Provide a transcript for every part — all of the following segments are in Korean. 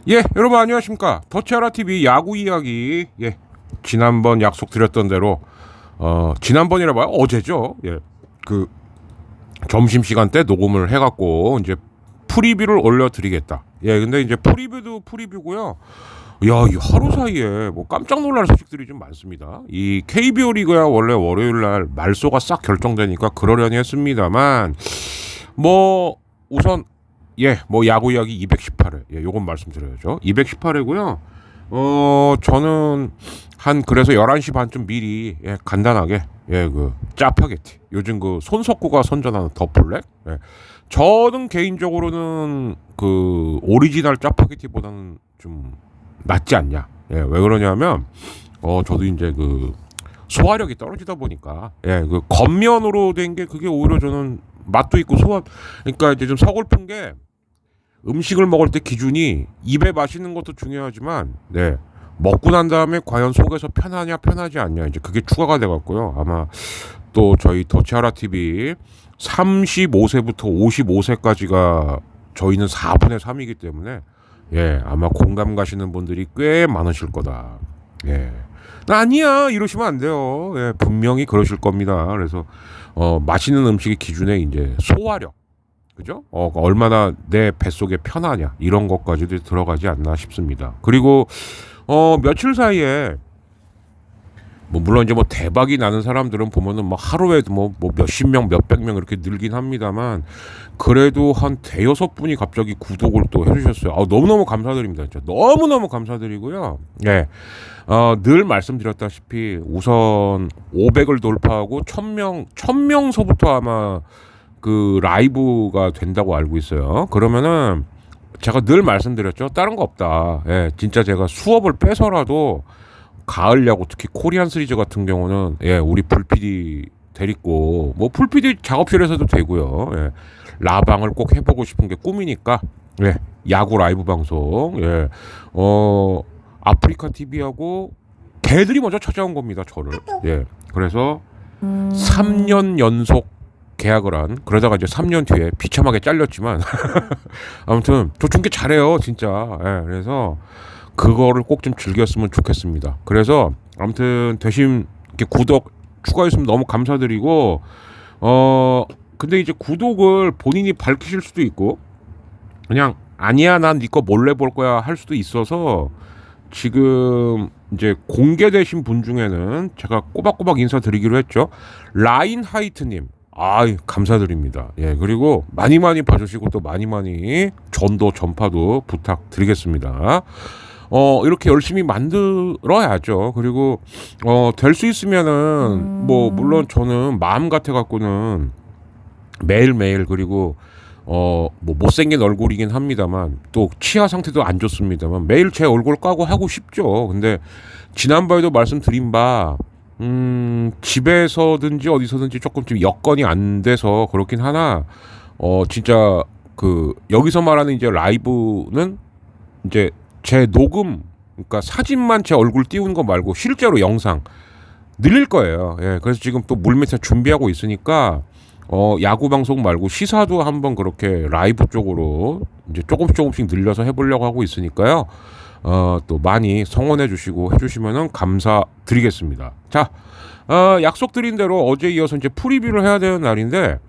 예, 여러분 안녕하십니까. 더치아라TV 야구 이야기. 예, 지난번 약속드렸던 대로 지난번이라 봐요. 어제죠. 예, 그 점심시간 때 녹음을 해갖고 이제 프리뷰를 올려드리겠다. 예, 근데 이제 프리뷰도 프리뷰고요. 야, 이 하루 사이에 뭐 깜짝 놀랄 소식들이 좀 많습니다. 이 KBO 리그야 원래 월요일날 말소가 싹 결정되니까 그러려니 했습니다만 뭐 우선 뭐 야구 이야기 218회. 예, 요건 말씀드려야죠. 218회고요. 저는 그래서 11시 반쯤 미리 간단하게 그 짜파게티. 요즘 그 손석구가 선전하는 더 블랙. 예. 저는 개인적으로는 그 오리지널 짜파게티보다는 좀 낫지 않냐. 예, 왜 그러냐면 저도 이제 그 소화력이 떨어지다 보니까 그 겉면으로 된 게 그게 오히려 저는 맛도 있고 그러니까 이제 좀 서글픈 게 음식을 먹을 때 기준이 입에 맛있는 것도 중요하지만 먹고 난 다음에 과연 속에서 편하냐 편하지 않냐 이제 그게 추가가 돼 갖고요. 아마 또 저희 더치아라TV 35세부터 55세까지가 저희는 4분의 3이기 때문에 아마 공감 가시는 분들이 꽤 많으실 거다. 아니야 이러시면 안 돼요. 분명히 그러실 겁니다. 그래서 맛있는 음식의 기준에 이제 소화력, 그죠? 얼마나 내 뱃속에 편하냐 이런 것까지도 들어가지 않나 싶습니다. 그리고 며칠 사이에 뭐 물론 이제 뭐 대박이 나는 사람들은 보면은 뭐 하루에 뭐 몇십 명, 몇백 명 이렇게 늘긴 합니다만 그래도 한 대여섯 분이 갑자기 구독을 또 해주셨어요. 너무너무 감사드립니다. 진짜 너무너무 감사드리고요. 늘 말씀드렸다시피 우선 500을 돌파하고 1000명서부터 아마 그 라이브가 된다고 알고 있어요. 그러면은 제가 늘 말씀드렸죠. 다른 거 없다. 진짜 제가 수업을 빼서라도 가을 야구 특히 코리안 시리즈 같은 경우는 우리 풀PD 데리고 뭐 풀PD 작업실에서도 되고요. 라방을 꼭 해보고 싶은 게 꿈이니까 야구 라이브 방송 아프리카 TV하고 걔들이 먼저 찾아온 겁니다. 저를. 그래서 3년 연속 계약을 한 그러다가 이제 3년 뒤에 비참하게 잘렸지만 아무튼 저 중계 잘해요 진짜. 그래서 그거를 꼭 좀 즐겼으면 좋겠습니다. 그래서 아무튼 대신 이렇게 구독 추가했으면 너무 감사드리고 근데 이제 구독을 본인이 밝히실 수도 있고 그냥 아니야 난 네 거 몰래 볼 거야 할 수도 있어서 지금 이제 공개되신 분 중에는 제가 꼬박꼬박 인사드리기로 했죠. 라인 하이트님 감사드립니다. 그리고 많이 봐주시고 또 많이 전도 전파도 부탁드리겠습니다. 이렇게 열심히 만들어야죠. 그리고 될 수 있으면은 뭐 물론 저는 마음 같아 갖고는 매일매일 그리고 뭐 못생긴 얼굴이긴 합니다만 또 치아 상태도 안 좋습니다만 매일 제 얼굴 까고 하고 싶죠. 근데 지난번에도 말씀드린 바 집에서든지 어디서든지 조금 좀 여건이 안 돼서 그렇긴 하나 진짜 그 여기서 말하는 이제 라이브는 이제 제 녹음 그러니까 사진만 제 얼굴 띄우는 거 말고 실제로 영상 늘릴 거예요. 그래서 지금 또 물밑에 준비하고 있으니까 야구 방송 말고 시사도 한번 그렇게 라이브 쪽으로 이제 조금씩 늘려서 해보려고 하고 있으니까요. 또 많이 성원해 주시고 해주시면은 감사드리겠습니다. 자, 약속드린 대로 어제 이어서 이제 프리뷰를 해야 되는 날인데,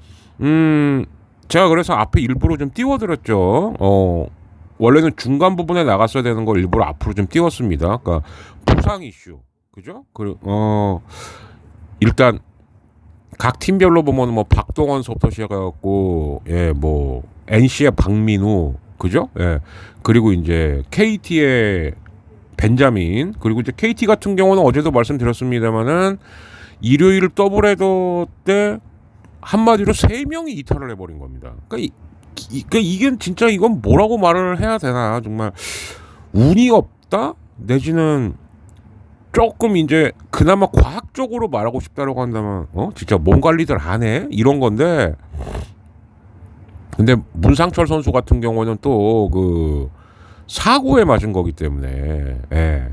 제가 그래서 앞에 일부러 좀 띄워드렸죠. 원래는 중간 부분에 나갔어야 되는 걸 일부러 앞으로 좀 띄웠습니다. 그러니까 부상 이슈, 그죠? 일단 각 팀별로 보면 뭐 박동원서부터 시작해갖고 뭐 NC의 박민우, 그죠? 예. 그리고 이제 KT의 벤자민, 그리고 이제 KT 같은 경우는 어제도 말씀드렸습니다만은 일요일 더블헤더 때 한마디로 3명이 이탈을 해버린 겁니다. 그러니까 이게 진짜 이건 뭐라고 말을 해야 되나, 정말 운이 없다 내지는 조금 이제 그나마 과학적으로 말하고 싶다라고 한다면 진짜 몸 관리들 안 해? 이런 건데, 근데 문상철 선수 같은 경우는 또 그 사고에 맞은 거기 때문에, 예.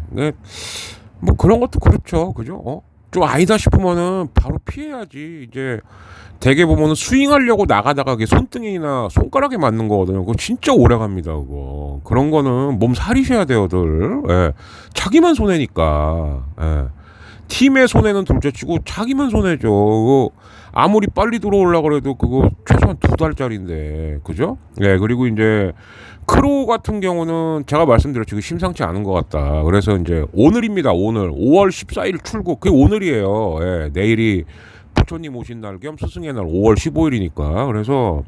뭐 그런 것도 그렇죠, 그죠? 좀 아니다 싶으면은 바로 피해야지. 이제 대개 보면은 스윙하려고 나가다가 그게 손등이나 손가락에 맞는 거거든요. 그거 진짜 오래 갑니다, 그거. 그런 거는 몸 사리셔야 돼요들. 예. 자기만 손해니까. 예. 팀의 손해는 둘째치고 자기만 손해죠. 그거 아무리 빨리 들어오려 그래도 그거 최소한 2달짜리인데, 그죠? 예. 그리고 이제 크로우 같은 경우는 제가 말씀드렸죠, 심상치 않은 것 같다. 그래서 이제 오늘입니다. 오늘 5월 14일 출국. 그게 오늘이에요. 예. 내일이 부처님 오신 날 겸 스승의 날 5월 15일이니까. 그래서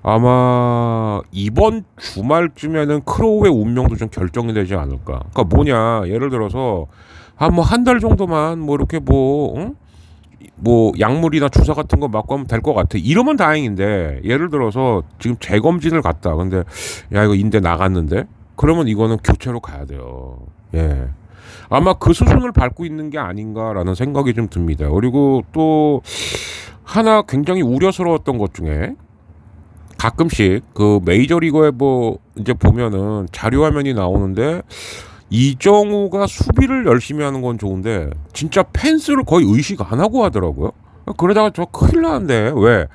아마 이번 주말쯤에는 크로우의 운명도 좀 결정이 되지 않을까. 그러니까 뭐냐, 예를 들어서 한 달 정도만 뭐 이렇게 뭐 약물이나 주사 같은 거 맞고 하면 될 것 같아. 이러면 다행인데, 예를 들어서 지금 재검진을 갔다. 근데 야, 이거 인대 나갔는데, 그러면 이거는 교체로 가야 돼요. 예. 아마 그 수순을 밟고 있는 게 아닌가라는 생각이 좀 듭니다. 그리고 또 하나 굉장히 우려스러웠던 것 중에, 가끔씩 그 메이저리거에 뭐 이제 보면은 자료 화면이 나오는데, 이정우가 수비를 열심히 하는 건 좋은데 진짜 펜스를 거의 의식 안 하고 하더라고요. 그러다가 저 큰일 나는데, 왜?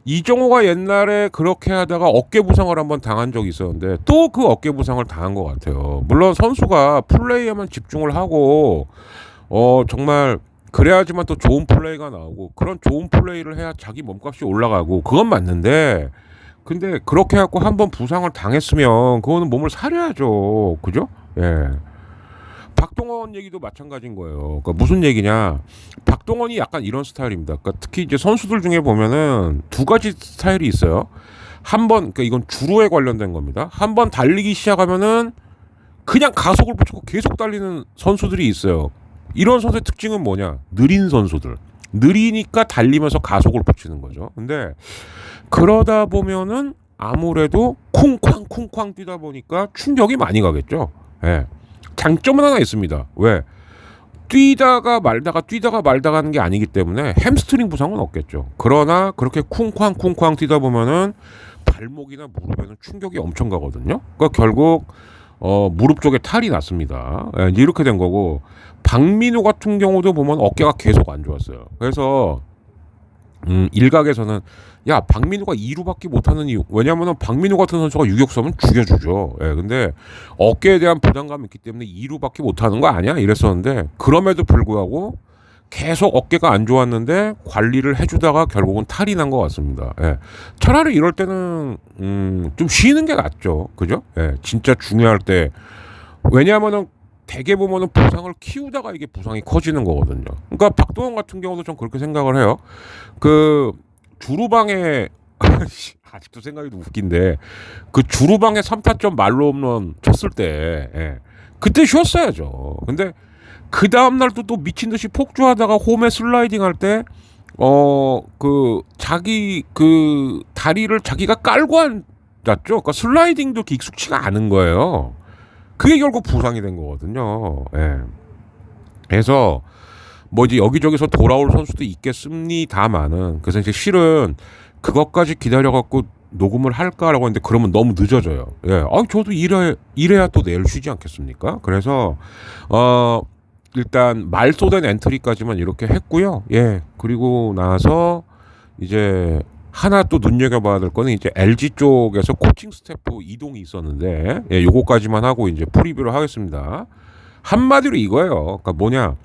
이정우가 옛날에 그렇게 하다가 어깨 부상을 한번 당한 적이 있었는데 또 그 어깨 부상을 당한 것 같아요. 물론 선수가 플레이에만 집중을 하고 정말 그래야지만 또 좋은 플레이가 나오고, 그런 좋은 플레이를 해야 자기 몸값이 올라가고, 그건 맞는데, 근데 그렇게 해갖고 한번 부상을 당했으면 그거는 몸을 사려야죠. 그죠? 예. 박동원 얘기도 마찬가지인 거예요. 그러니까 무슨 얘기냐? 박동원이 약간 이런 스타일입니다. 그러니까 특히 이제 선수들 중에 보면은 2가지 스타일이 있어요. 그러니까 이건 주로에 관련된 겁니다. 한번 달리기 시작하면은 그냥 가속을 붙이고 계속 달리는 선수들이 있어요. 이런 선수의 특징은 뭐냐? 느린 선수들. 느리니까 달리면서 가속을 붙이는 거죠. 근데 그러다 보면은 아무래도 쿵쾅 뛰다 보니까 충격이 많이 가겠죠. 예. 장점은 하나 있습니다. 왜? 뛰다가 말다가 하는 게 아니기 때문에 햄스트링 부상은 없겠죠. 그러나 그렇게 쿵쾅 뛰다 보면은 발목이나 무릎에는 충격이 엄청 가거든요. 그러니까 결국 무릎 쪽에 탈이 났습니다. 예, 이렇게 된 거고, 박민우 같은 경우도 보면 어깨가 계속 안 좋았어요. 그래서 일각에서는 야, 박민우가 2루밖에 못하는 이유, 왜냐하면 박민우 같은 선수가 유격수하면 죽여주죠. 예, 근데 어깨에 대한 부담감이 있기 때문에 2루밖에 못하는 거 아니야? 이랬었는데, 그럼에도 불구하고 계속 어깨가 안 좋았는데 관리를 해주다가 결국은 탈이 난 것 같습니다. 예, 차라리 이럴 때는 좀 쉬는 게 낫죠. 그죠? 예, 진짜 중요할 때. 왜냐하면은 대개 보면은 부상을 키우다가 이게 부상이 커지는 거거든요. 그러니까 박동원 같은 경우도 좀 그렇게 생각을 해요. 그 주루방에 아직도 생각이 좀 웃긴데, 그 주루방에 3타점 말로 홈런 쳤을 때, 예, 그때 쉬었어야죠. 근데 그 다음 날도 또 미친 듯이 폭주하다가 홈에 슬라이딩 할 때 자기 그 다리를 자기가 깔고 앉았죠. 그러니까 슬라이딩도 익숙치가 않은 거예요. 그게 결국 부상이 된 거거든요. 예. 그래서 뭐 이제 여기저기서 돌아올 선수도 있겠습니다만은, 그래서 이제 실은 그것까지 기다려갖고 녹음을 할까라고 했는데 그러면 너무 늦어져요. 예. 저도 이래야 또 내일 쉬지 않겠습니까? 그래서 일단 말 쏟은 엔트리까지만 이렇게 했고요. 예. 그리고 나서 이제 하나 또 눈여겨봐야 될 거는 이제 LG 쪽에서 코칭 스태프 이동이 있었는데, 예, 요거까지만 하고 이제 프리뷰를 하겠습니다. 한마디로 이거예요. 그러니까 뭐냐,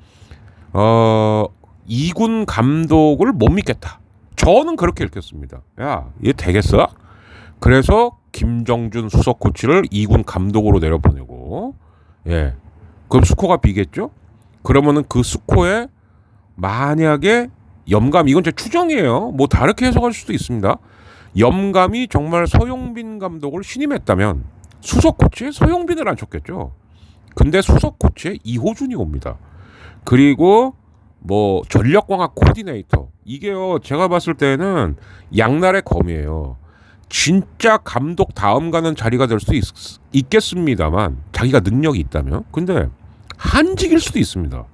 2군 감독을 못 믿겠다. 저는 그렇게 읽겠습니다. 야, 얘 되겠어? 그래서 김정준 수석 코치를 2군 감독으로 내려보내고, 예, 그럼 스코어가 비겠죠? 그러면은 그 스코어에 만약에 이건 제 추정이에요. 뭐 다르게 해석할 수도 있습니다. 염감이 정말 서용빈 감독을 신임했다면 수석 코치에 서용빈을 앉혔겠죠. 근데 수석 코치에 이호준이 옵니다. 그리고 뭐 전력광학 코디네이터, 이게요 제가 봤을 때는 양날의 검이에요. 진짜 감독 다음 가는 자리가 될 수 있겠습니다만, 자기가 능력이 있다면. 근데 한직일 수도 있습니다.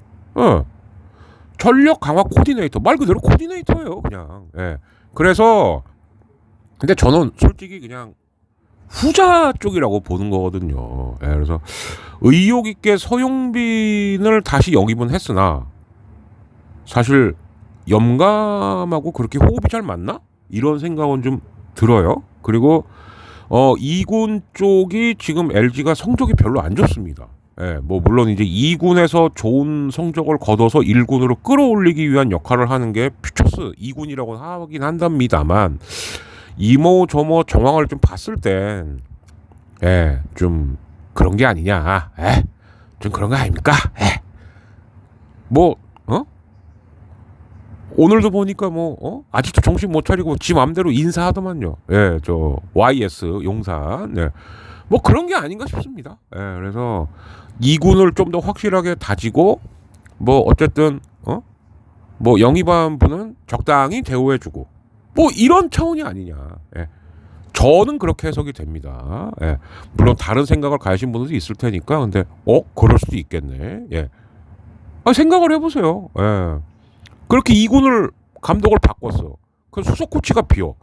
전력 강화 코디네이터, 말 그대로 코디네이터예요 그냥. 예. 그래서 근데 저는 솔직히 그냥 후자 쪽이라고 보는 거거든요. 예. 그래서 의욕 있게 서용빈을 다시 영입은 했으나 사실 염감하고 그렇게 호흡이 잘 맞나? 이런 생각은 좀 들어요. 그리고 2군 쪽이 지금 LG가 성적이 별로 안 좋습니다. 예, 뭐 물론 이제 2군에서 좋은 성적을 거둬서 1군으로 끌어올리기 위한 역할을 하는 게 퓨처스 2군이라고 하긴 한답니다만, 이모 저모 정황을 좀 봤을 땐 좀 그런 게 아니냐. 좀 그런 거 아닙니까? 뭐 오늘도 보니까 아직도 정신 못 차리고 지 맘대로 인사하더만요. 예, 저 YS 용산. 네. 뭐 그런 게 아닌가 싶습니다. 예, 그래서 2군을 좀 더 확실하게 다지고 뭐 어쨌든 뭐 영입한 분은 적당히 대우해주고 뭐 이런 차원이 아니냐. 예. 저는 그렇게 해석이 됩니다. 예. 물론 다른 생각을 가지신 분들도 있을 테니까. 근데 그럴 수도 있겠네. 예. 생각을 해보세요. 예. 그렇게 2군을 감독을 바꿨어. 그 수석 코치가 비어.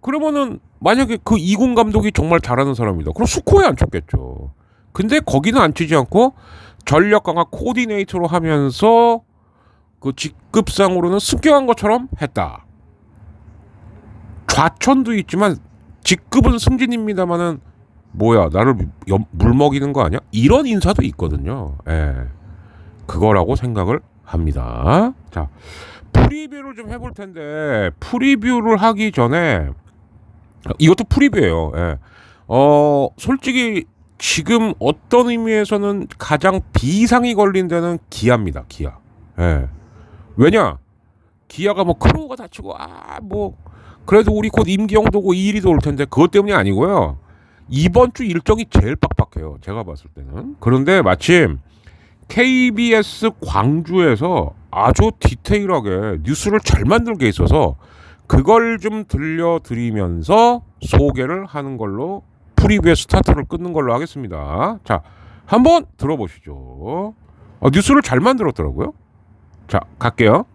그러면은 만약에 그 2군 감독이 정말 잘하는 사람이다. 그럼 수코에 앉혔겠죠. 근데 거기는 앉히지 않고 전력 강화 코디네이터로 하면서 그 직급상으로는 습격한 것처럼 했다. 좌천도 있지만 직급은 승진입니다만은 뭐야, 나를 물먹이는 거 아니야? 이런 인사도 있거든요. 예. 그거라고 생각을 합니다. 자, 프리뷰를 좀 해볼 텐데, 프리뷰를 하기 전에 이것도 프리뷰예요. 예. 솔직히 지금 어떤 의미에서는 가장 비상이 걸린 데는 기아입니다. 기아. 예. 왜냐? 기아가 뭐 크로우가 다치고 뭐 그래도 우리 곧 임기영도 오고 이일이도 올 텐데 그것 때문이 아니고요. 이번 주 일정이 제일 빡빡해요. 제가 봤을 때는. 그런데 마침 KBS 광주에서 아주 디테일하게 뉴스를 잘 만든 게 있어서 그걸 좀 들려드리면서 소개를 하는 걸로, 프리뷰의 스타트를 끊는 걸로 하겠습니다. 자, 한번 들어보시죠. 뉴스를 잘 만들었더라고요. 자, 갈게요.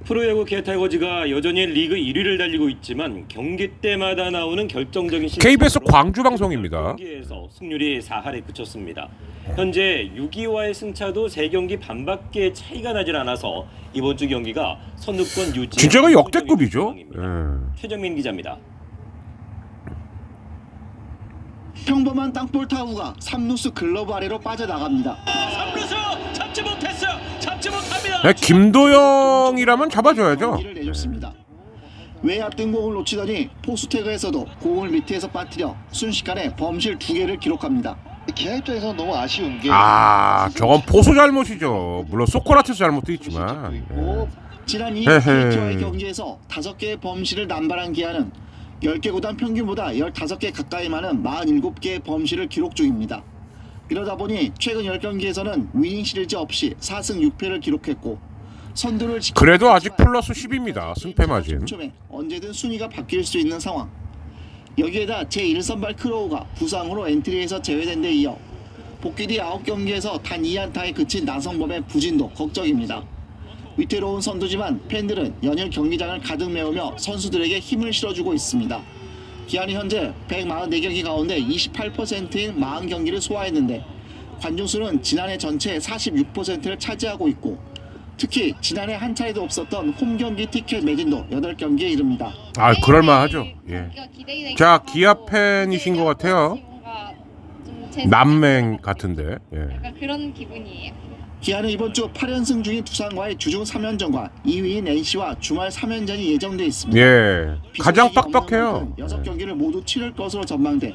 프로야구 기아 타이거즈가 여전히 리그 1위를 달리고 있지만 경기 때마다 나오는 결정적인 KBS 광주 방송입니다. 경기에서 승률이 4할에 그쳤습니다. 현재 6위와의 승차도 3경기 반밖에 차이가 나질 않아서 이번 주 경기가 선두권 유지. 진짜가 역대급이죠. 최정민 기자입니다. 평범한 땅볼 타구가 3루수 글러브 아래로 빠져나갑니다. 3루수 잡지 못했어요. 잡지 못합니다. 네, 김도영이라면 잡아줘야죠. 내줬습니다. 외야 뜬 공을 놓치더니 포수 태그에서도 공을 밑에서 빠뜨려 순식간에 범실 2개를 기록합니다. 기아 입장에서는 너무 아쉬운 게 저건 포수 잘못이죠. 물론 소크라테스 잘못도 있지만. 지난 2일 KT와의 경기에서 5개의 범실을 남발한 기아는 10개 구단 평균보다 15개 가까이 많은 47개의 범실을 기록 중입니다. 이러다 보니 최근 10경기에서는 위닝 시리즈 없이 4승 6패를 기록했고, 선두를 그래도 아직 플러스 10입니다. 승패 마진. 언제든 순위가 바뀔 수 있는 상황. 여기에다 제1선발 크로우가 부상으로 엔트리에서 제외된 데 이어 복귀 뒤 9경기에서 단 2안타에 그친 나성범의 부진도 걱정입니다. 위태로운 선두지만 팬들은 연일 경기장을 가득 메우며 선수들에게 힘을 실어주고 있습니다. 기아는 현재 144경기 가운데 28%인 40경기를 소화했는데 관중수는 지난해 전체의 46%를 차지하고 있고, 특히 지난해 한 차례도 없었던 홈경기 티켓 매진도 8경기에 이릅니다. 그럴만하죠. 예. 자, 기아 팬이신 것 같아요. 남맹 같은데. 예. 약간 그런 기분이에요. 기아는 이번 주 8연승 중인 두산과의 주중 3연전과 2위인 NC와 주말 3연전이 예정돼 있습니다. 예, 가장 빡빡해요. 6경기를 모두 치를 것으로 전망돼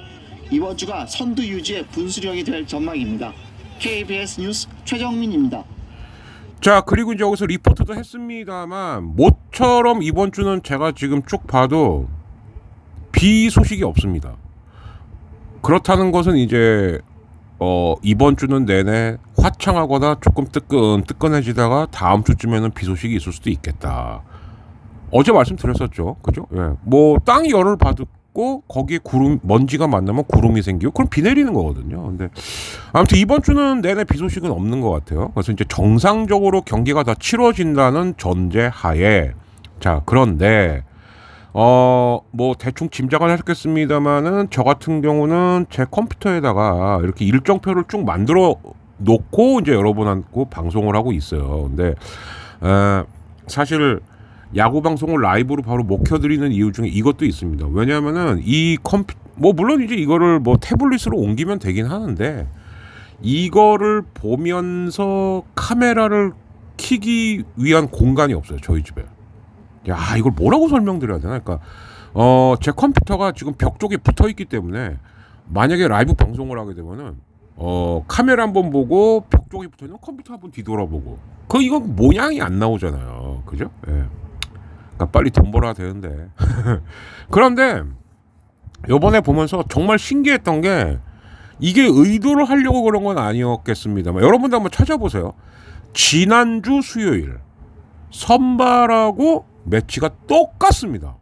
이번 주가 선두 유지의 분수령이 될 전망입니다. KBS 뉴스 최정민입니다. 자, 그리고 이제 여기서 리포트도 했습니다만 모처럼 이번 주는 제가 지금 쭉 봐도 비 소식이 없습니다. 그렇다는 것은 이제 이번 주는 내내 화창하거나 조금 뜨끈뜨끈해지다가 다음 주쯤에는 비 소식이 있을 수도 있겠다. 어제 말씀드렸었죠, 그죠? 예. 뭐 땅이 열을 받고 거기에 구름 먼지가 만나면 구름이 생기고 그럼 비 내리는 거거든요. 근데 아무튼 이번 주는 내내 비 소식은 없는 것 같아요. 그래서 이제 정상적으로 경기가 다 치러진다는 전제하에 자 그런데 뭐 대충 짐작은 하셨겠습니다만은 저 같은 경우는 제 컴퓨터에다가 이렇게 일정표를 쭉 만들어 놓고 이제 여러분하고 방송을 하고 있어요. 근데 사실 야구 방송을 라이브로 바로 못 켜드리는 이유 중에 이것도 있습니다. 왜냐하면은 이 뭐 물론 이제 이거를 뭐 태블릿으로 옮기면 되긴 하는데 이거를 보면서 카메라를 켜기 위한 공간이 없어요. 저희 집에. 야, 이걸 뭐라고 설명드려야 되나? 그러니까 제 컴퓨터가 지금 벽 쪽에 붙어 있기 때문에 만약에 라이브 방송을 하게 되면은 카메라 한번 보고 벽 쪽에 붙어 있는 컴퓨터 한번 뒤돌아보고 이거 모양이 안 나오잖아요. 그죠? 예. 그러니까 빨리 돈 벌어야 되는데. 그런데 요번에 보면서 정말 신기했던 게 이게 의도를 하려고 그런 건 아니었겠습니다만 여러분도 한번 찾아보세요. 지난주 수요일 선발하고 매치가 똑같습니다.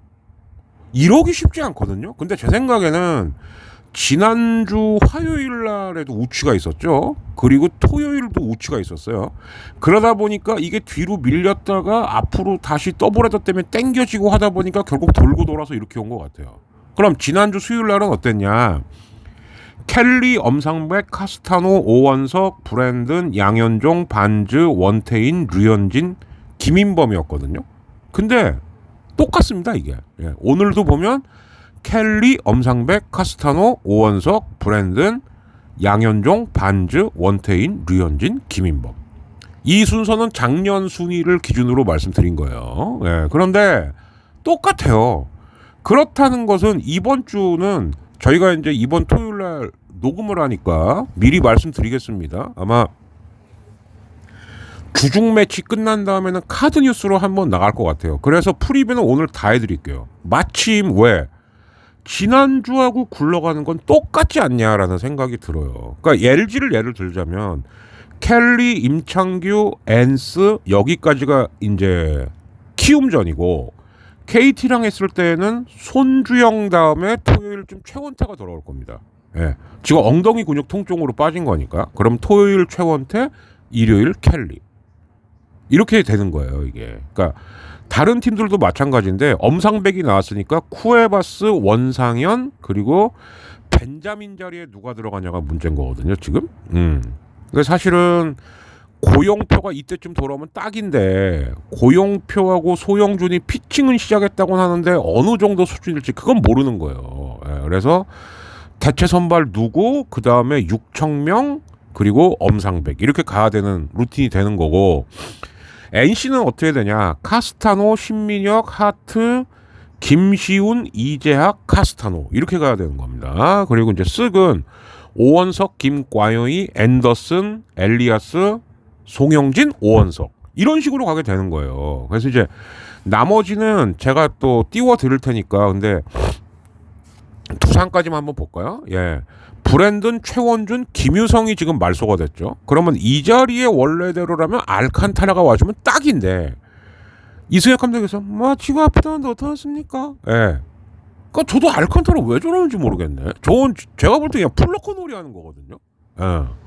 이러기 쉽지 않거든요. 근데 제 생각에는 지난주 화요일 날에도 우치가 있었죠. 그리고 토요일도 우치가 있었어요. 그러다 보니까 이게 뒤로 밀렸다가 앞으로 다시 더블헤더 때문에 땡겨지고 하다 보니까 결국 돌고 돌아서 이렇게 온 것 같아요. 그럼 지난주 수요일 날은 어땠냐? 켈리, 엄상백, 카스타노, 오원석, 브랜든, 양현종, 반즈, 원태인, 류현진, 김인범이었거든요. 근데 똑같습니다 이게. 예. 오늘도 보면 켈리, 엄상백, 카스타노, 오원석, 브랜든, 양현종, 반즈, 원태인, 류현진, 김인범. 이 순서는 작년 순위를 기준으로 말씀드린 거예요. 예. 그런데 똑같아요. 그렇다는 것은 이번 주는 저희가 이제 이번 토요일 날 녹음을 하니까 미리 말씀드리겠습니다. 아마 주중 매치 끝난 다음에는 카드 뉴스로 한번 나갈 것 같아요. 그래서 프리뷰는 오늘 다 해드릴게요. 마침 왜 지난주하고 굴러가는 건 똑같지 않냐라는 생각이 들어요. 그러니까 LG를 예를 들자면 켈리, 임창규, 엔스 여기까지가 이제 키움전이고 KT랑 했을 때는 손주영 다음에 토요일쯤 최원태가 돌아올 겁니다. 예. 지금 엉덩이 근육 통증으로 빠진 거니까. 그럼 토요일 최원태, 일요일 켈리. 이렇게 되는 거예요, 이게. 그러니까 다른 팀들도 마찬가지인데 엄상백이 나왔으니까 쿠에바스, 원상현 그리고 벤자민 자리에 누가 들어가냐가 문제인 거거든요, 지금. 그러니까 사실은 고용표가 이때쯤 돌아오면 딱인데 고용표하고 소영준이 피칭은 시작했다고 하는데 어느 정도 수준일지 그건 모르는 거예요. 예, 그래서 대체 선발 누구, 그 다음에 육청명 그리고 엄상백 이렇게 가야 되는 루틴이 되는 거고 NC는 어떻게 되냐? 카스타노, 신민혁, 하트, 김시훈, 이재학, 카스타노 이렇게 가야 되는 겁니다. 그리고 이제 쓱은 오원석, 김과요이, 앤더슨, 엘리아스, 송영진, 오원석 이런 식으로 가게 되는 거예요. 그래서 이제 나머지는 제가 또 띄워 드릴 테니까 근데 두산까지만 한번 볼까요? 예. 브랜든, 최원준, 김유성이 지금 말소가 됐죠. 그러면 이 자리에 원래대로라면 알칸타라가 와주면 딱인데 이승엽 감독에서 뭐 지금 아프다는데 어떡하십니까? 예. 그러니까 저도 알칸타라 왜 저러는지 모르겠네. 저건 제가 볼 때 그냥 플러커 놀이 하는 거거든요. 예.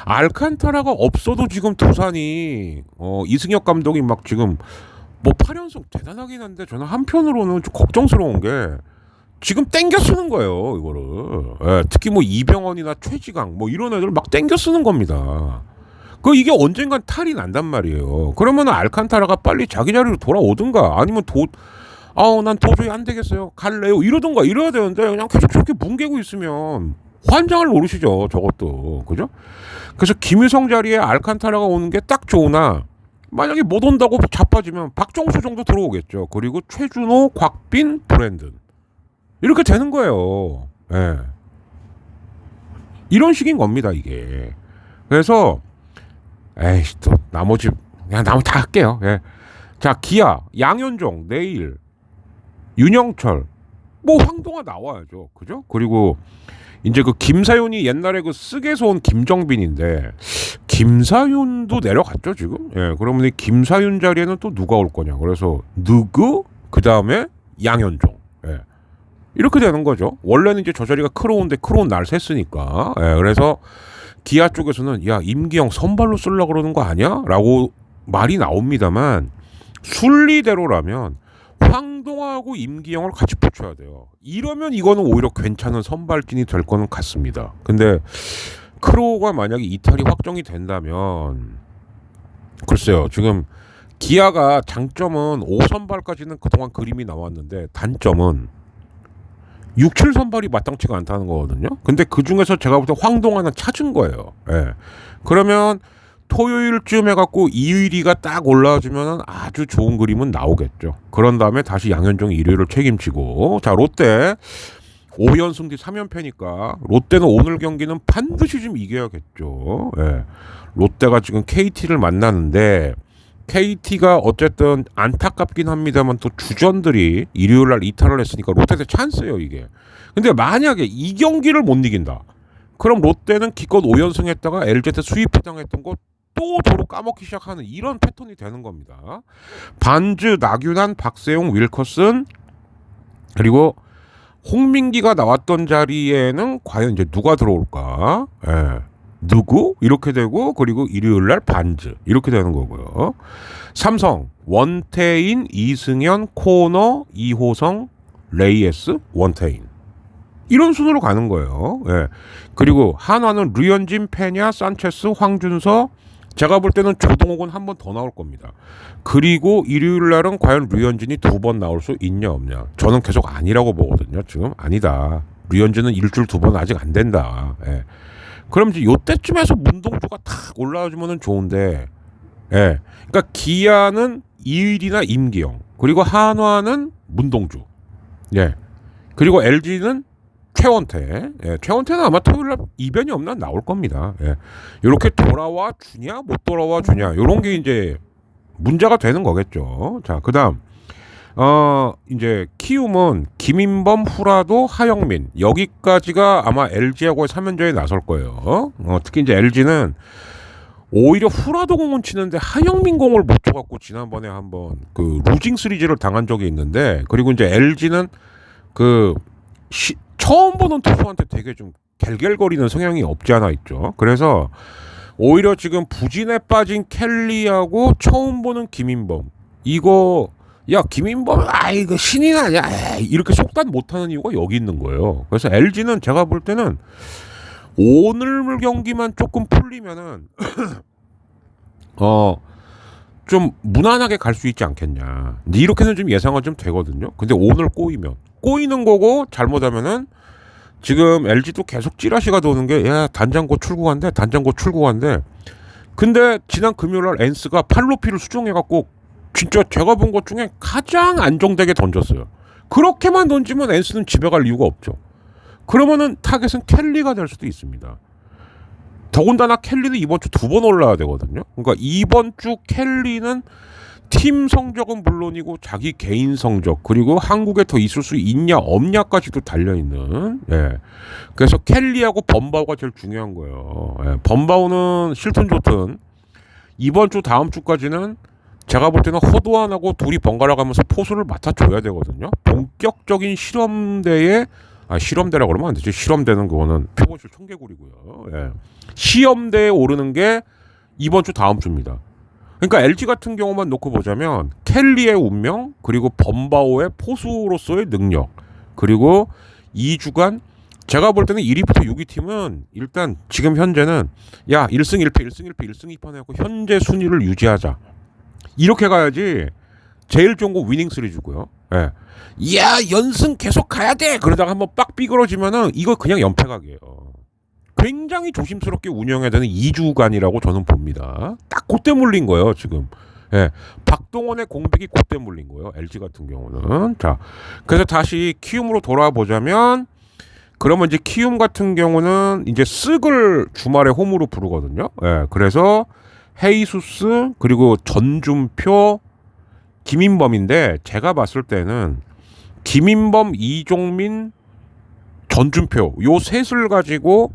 알칸타라가 없어도 지금 두산이 이승엽 감독이 막 지금 뭐 8연승 대단하긴 한데 저는 한편으로는 좀 걱정스러운 게 지금 땡겨 쓰는 거예요 이거를. 예, 특히 뭐 이병헌이나 최지강 뭐 이런 애들 막 땡겨 쓰는 겁니다. 이게 언젠간 탈이 난단 말이에요. 그러면 알칸타라가 빨리 자기 자리로 돌아오든가 아니면 난 도저히 안 되겠어요 갈래요 이러든가 이래야 되는데 그냥 계속 저렇게 뭉개고 있으면 환장을 노리시죠 저것도. 그죠? 그래서 김유성 자리에 알칸타라가 오는 게 딱 좋으나 만약에 못 온다고 자빠지면 박정수 정도 들어오겠죠. 그리고 최준호, 곽빈, 브랜든 이렇게 되는 거예요. 예. 이런 식인 겁니다 이게. 그래서 에이씨 또 나머지 그냥 나머지 다 할게요. 예. 자 기아 양현종 내일 윤영철 뭐 황동아 나와야죠. 그죠? 그리고 이제 그 김사윤이 옛날에 그 쓱에서 온 김정빈인데 김사윤도 내려갔죠 지금. 예. 그러면 이 김사윤 자리에는 또 누가 올 거냐. 그래서 누구 그 다음에 양현종. 예. 이렇게 되는 거죠. 원래는 이제 저 자리가 크로운데 크로운 날 샜으니까. 예. 그래서 기아 쪽에서는 야 임기영 선발로 쓰려고 그러는 거 아니야? 라고 말이 나옵니다만 순리대로라면 황동하고 임기영을 같이 붙여야 돼요. 이러면 이거는 오히려 괜찮은 선발진이 될 거는 같습니다. 근데 크로우가 만약에 이탈이 확정이 된다면 글쎄요. 지금 기아가 장점은 5선발까지는 그동안 그림이 나왔는데 단점은 6, 7선발이 마땅치가 않다는 거거든요. 근데 그중에서 제가 볼 때 황동하는 찾은 거예요. 예. 그러면 토요일쯤 해갖고 2위가 딱 올라와주면 아주 좋은 그림은 나오겠죠. 그런 다음에 다시 양현종이 1위를 책임지고 자 롯데 5연승 뒤 3연패니까 롯데는 오늘 경기는 반드시 좀 이겨야겠죠. 예. 롯데가 지금 KT를 만나는데 KT가 어쨌든 안타깝긴 합니다만 또 주전들이 일요일날 이탈을 했으니까 롯데한테 찬스예요 이게. 근데 만약에 이 경기를 못 이긴다. 그럼 롯데는 기껏 5연승 했다가 LG한테 수입부당했던 거 또 도로 까먹기 시작하는 이런 패턴이 되는 겁니다. 반즈, 나균환, 박세용, 윌커슨 그리고 홍민기가 나왔던 자리에는 과연 이제 누가 들어올까? 예. 누구? 이렇게 되고 그리고 일요일날 반즈 이렇게 되는 거고요. 삼성 원태인, 이승현, 코너, 이호성, 레이에스, 원태인 이런 순으로 가는 거예요. 예. 그리고 한화는 류현진, 페냐, 산체스, 황준서 제가 볼 때는 조동욱은 한 번 더 나올 겁니다. 그리고 일요일 날은 과연 류현진이 2번 나올 수 있냐 없냐. 저는 계속 아니라고 보거든요. 지금 아니다. 류현진은 일주일 2번 아직 안 된다. 예. 그럼 이제 요때쯤에서 문동주가 탁 올라와주면 좋은데 예. 그러니까 기아는 이일이나 임기영 그리고 한화는 문동주 예. 그리고 LG는 최원태. 예, 최원태는 아마 토요일날 이변이 없나 나올 겁니다. 예, 이렇게 돌아와 주냐 못 돌아와 주냐 이런 게 이제 문제가 되는 거겠죠. 자, 그다음 이제 키움은 김인범, 후라도, 하영민 여기까지가 아마 LG하고의 3연전에 나설 거예요. 특히 이제 LG는 오히려 후라도 공은 치는데 하영민 공을 못 쳐갖고 지난번에 한번 그 루징 시리즈를 당한 적이 있는데 그리고 이제 LG는 그 처음 보는 투수한테 되게 좀 갤갤거리는 성향이 없지 않아 있죠. 그래서 오히려 지금 부진에 빠진 켈리하고 처음 보는 김인범 이거 야 김인범 이거 신인 아니야 이렇게 속단 못하는 이유가 여기 있는 거예요. 그래서 LG는 제가 볼 때는 오늘 경기만 조금 풀리면은 좀 무난하게 갈 수 있지 않겠냐. 이렇게는 좀 예상은 좀 되거든요. 근데 오늘 꼬이는 거고 잘못하면은 지금 LG도 계속 찌라시가 도는 게 야 단장고 출구한대 근데 지난 금요일날 엔스가 팔로피를 수정해갖고 진짜 제가 본 것 중에 가장 안정되게 던졌어요. 그렇게만 던지면 엔스는 집에 갈 이유가 없죠. 그러면은 타겟은 켈리가 될 수도 있습니다. 더군다나 켈리는 이번 주 2번 올라야 되거든요. 그러니까 이번 주 켈리는 팀 성적은 물론이고 자기 개인 성적 그리고 한국에 더 있을 수 있냐 없냐까지도 달려있는 예. 그래서 켈리하고 범바우가 제일 중요한 거예요. 예. 범바우는 싫든 좋든 이번 주 다음 주까지는 제가 볼 때는 허도안하고 둘이 번갈아 가면서 포수를 맡아줘야 되거든요. 본격적인 실험대에 실험대라고 그러면 안 되지. 실험대는 그거는 표본실 청개구리고요. 예. 시험대에 오르는 게 이번 주 다음 주입니다. 그러니까 LG 같은 경우만 놓고 보자면 켈리의 운명 그리고 범바오의 포수로서의 능력 그리고 2주간 제가 볼 때는 1위부터 6위 팀은 일단 지금 현재는 야 1승 1패 1승 1패 1승 2패 해갖고 현재 순위를 유지하자 이렇게 가야지 제일 좋은 거 위닝 시리즈고요. 예. 야 연승 계속 가야 돼 그러다가 한번 빡 삐그러지면은 이거 그냥 연패각이에요. 굉장히 조심스럽게 운영해야 되는 2주간이라고 저는 봅니다. 딱 그때 물린 거예요 지금. 예, 박동원의 공백이 그때 물린 거예요. LG 같은 경우는. 자, 그래서 다시 키움으로 돌아와 보자면 그러면 이제 키움 같은 경우는 이제 쓱을 주말에 홈으로 부르거든요. 예, 그래서 헤이수스 그리고 전준표, 김인범인데 제가 봤을 때는 김인범, 이종민, 전준표 요 셋을 가지고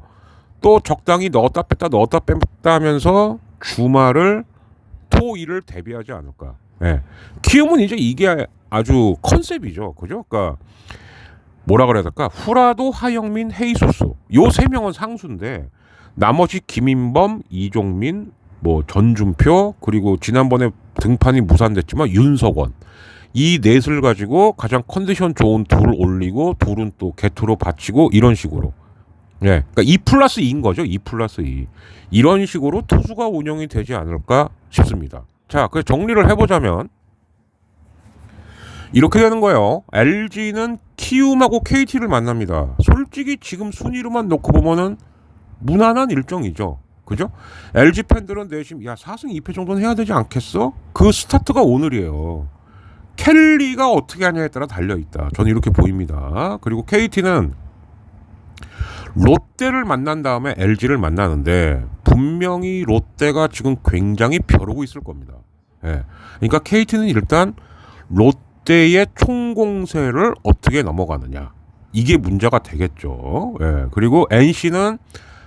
또 적당히 넣었다 뺐다 하면서 주말을 토일을 대비하지 않을까. 예. 키움은 이제 이게 아주 컨셉이죠. 그죠? 그러니까 뭐라 그래야 될까? 후라도, 하영민, 헤이수스 요 세 명은 상수인데 나머지 김인범, 이종민, 뭐 전준표 그리고 지난번에 등판이 무산됐지만 윤석원 이 넷을 가지고 가장 컨디션 좋은 둘을 올리고 둘은 또 개투로 받치고 이런 식으로. 예. 그러니까 2+2인 거죠. 2+2. 이런 식으로 투수가 운영이 되지 않을까 싶습니다. 자, 그래서 정리를 해보자면 이렇게 되는 거예요. LG는 키움하고 KT를 만납니다. 솔직히 지금 순위로만 놓고 보면은 무난한 일정이죠. 그죠? LG 팬들은 내심 야 4승 2패 정도는 해야 되지 않겠어? 그 스타트가 오늘이에요. 켈리가 어떻게 하냐에 따라 달려있다. 저는 이렇게 보입니다. 그리고 KT는 롯데를 만난 다음에 LG를 만나는데 분명히 롯데가 지금 굉장히 벼르고 있을 겁니다. 예. 그러니까 KT는 일단 롯데의 총공세를 어떻게 넘어가느냐. 이게 문제가 되겠죠. 예. 그리고 NC는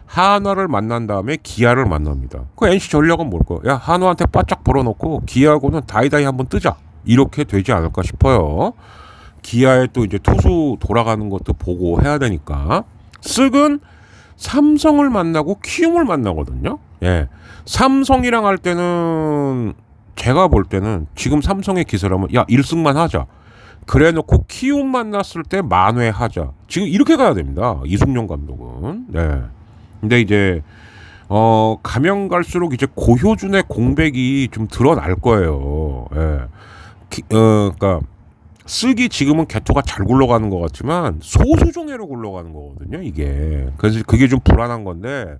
한화를 만난 다음에 기아를 만납니다. 그 NC 전략은 뭘까? 야 한화한테 바짝 벌어놓고 기아하고는 다이다이 한번 뜨자. 이렇게 되지 않을까 싶어요. 기아에 또 이제 투수 돌아가는 것도 보고 해야 되니까. 쓱은 삼성을 만나고 키움을 만나거든요. 예. 삼성이랑 할 때는 제가 볼 때는 지금 삼성의 기세라면 야 1승만 하자. 그래 놓고 키움 만났을 때 만회하자. 지금 이렇게 가야 됩니다. 이승용 감독은. 네. 근데 이제 가면 갈수록 이제 고효준의 공백이 좀 드러날 거예요. 예. 그러니까 쓱이 지금은 개토가 잘 굴러가는 것 같지만 소수종애로 굴러가는 거거든요. 이게 그래서 그게 좀 불안한 건데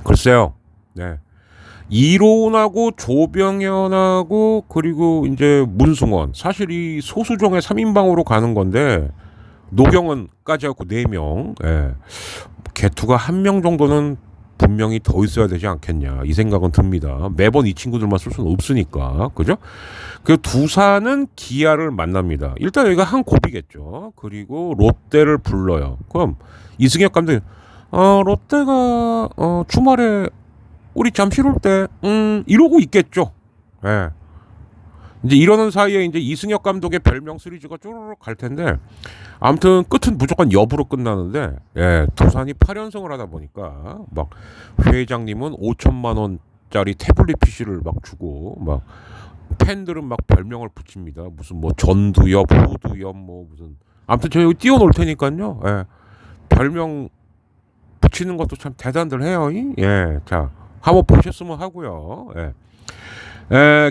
글쎄요. 네. 이로운하고 조병현하고 그리고 이제 문승원 사실 이 소수종의 3인방으로 가는 건데 노경은까지 갖고 4명. 예. 개투가 1명 정도는 분명히 더 있어야 되지 않겠냐 이 생각은 듭니다. 매번 이 친구들만 쓸 수는 없으니까. 그죠? 그 두산은 기아를 만납니다. 일단 여기가 한 고비겠죠. 그리고 롯데를 불러요. 그럼 이승엽 감독이 롯데가 주말에 우리 잠실 올 때 이러고 있겠죠. 예. 이제 이러는 사이에 이제 이승엽 감독의 별명 시리즈가 쪼르륵 갈 텐데 아무튼 끝은 무조건 여부로 끝나는데 예, 두산이 8연승을 하다 보니까 막 회장님은 5천만 원짜리 태블릿 PC를 막 주고 막 팬들은 막 별명을 붙입니다. 무슨 뭐 전두엽, 호두엽 뭐 무슨 아무튼 저 여기 띄워놓을 테니까요. 예, 별명 붙이는 것도 참 대단들 해요. 예, 자 한번 보셨으면 하고요. 예.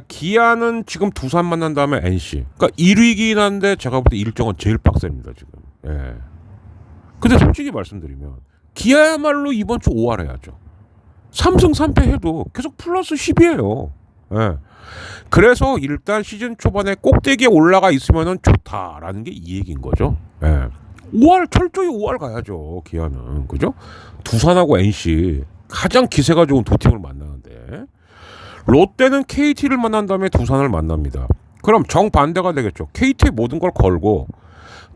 기아는 지금 두산 만난 다음에 NC. 그러니까 1위긴 한데 제가 볼 때 일정은 제일 빡셉니다 지금. 예. 근데 솔직히 말씀드리면 기아야말로 이번 주 5할 해야죠. 3승 3패 해도 계속 플러스 10이에요. 예. 그래서 일단 시즌 초반에 꼭대기에 올라가 있으면은 좋다라는 게 이 얘기인 거죠. 예. 5할 철저히 5할 가야죠 기아는. 그죠? 두산하고 NC 가장 기세가 좋은 두 팀을 만나는데. 롯데는 KT를 만난 다음에 두산을 만납니다. 그럼 정반대가 되겠죠. KT에 모든 걸 걸고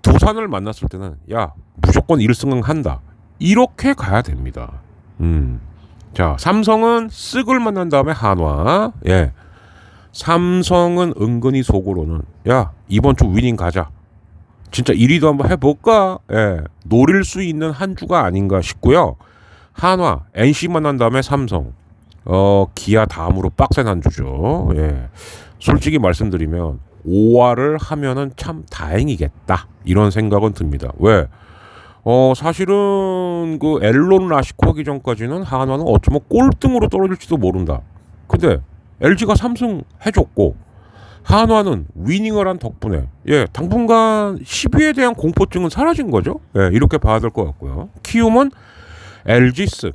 두산을 만났을 때는 야 무조건 1승은 한다. 이렇게 가야 됩니다. 자 삼성은 쓱을 만난 다음에 한화. 예. 삼성은 은근히 속으로는 야 이번 주 위닝 가자. 진짜 1위도 한번 해볼까. 예. 노릴 수 있는 한 주가 아닌가 싶고요. 한화 NC 만난 다음에 삼성. 기아 다음으로 빡센 한 주죠. 예. 솔직히 말씀드리면 5화를 하면은 참 다행이겠다 이런 생각은 듭니다. 왜? 사실은 그 앨런 라시코 하기 전까지는 한화는 어쩌면 꼴등으로 떨어질지도 모른다. 근데 LG가 3승 해줬고 한화는 위닝을 한 덕분에 예 당분간 10위에 대한 공포증은 사라진 거죠. 예, 이렇게 봐야 될 것 같고요. 키움은 LG 쓱.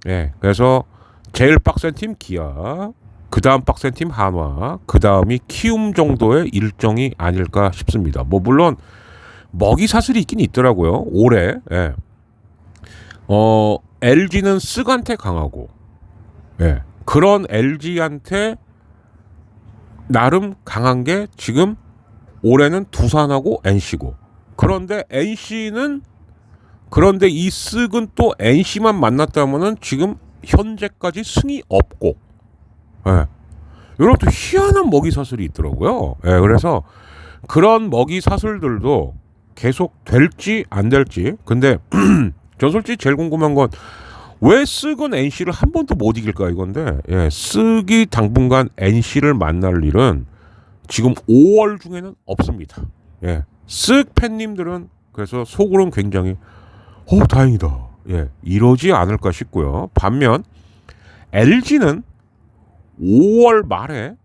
예, 그래서 제일 빡센 팀 기아, 그 다음 빡센 팀 한화, 그 다음이 키움 정도의 일정이 아닐까 싶습니다. 뭐 물론 먹이 사슬이 있긴 있더라고요. 올해 LG는 쓱한테 강하고, 예. 그런 LG한테 나름 강한 게 지금 올해는 두산하고 NC고. 그런데 NC는 그런데 이 쓱은 또 NC만 만났다면은 지금 현재까지 승이 없고, 예. 이런 또 희한한 먹이 사슬이 있더라고요. 예, 그래서 그런 먹이 사슬들도 계속 될지 안 될지. 근데 전 솔직히 제일 궁금한 건 왜 쓱은 NC를 한 번도 못 이길까 이건데, 예, 쓱이 당분간 NC를 만날 일은 지금 5월 중에는 없습니다. 예, 쓱 팬님들은 그래서 속으로는 굉장히 다행이다. 예, 이러지 않을까 싶고요. 반면 LG는 5월 말에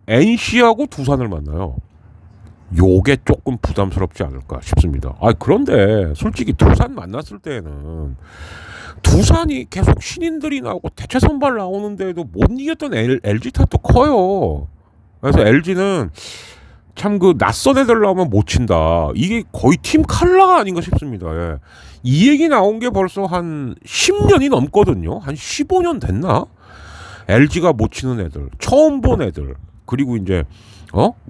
NC하고 두산을 만나요. 요게 조금 부담스럽지 않을까 싶습니다. 그런데 솔직히 두산 만났을 때는 두산이 계속 신인들이 나오고 대체 선발 나오는데도 못 이겼던 LG 탓도 커요. 그래서 LG는 참 그 낯선 애들 나오면 못 친다. 이게 거의 팀 칼라가 아닌가 싶습니다. 예. 이 얘기 나온 게 벌써 한 10년이 넘거든요. 한 15년 됐나? LG가 못 치는 애들, 처음 본 애들, 그리고 이제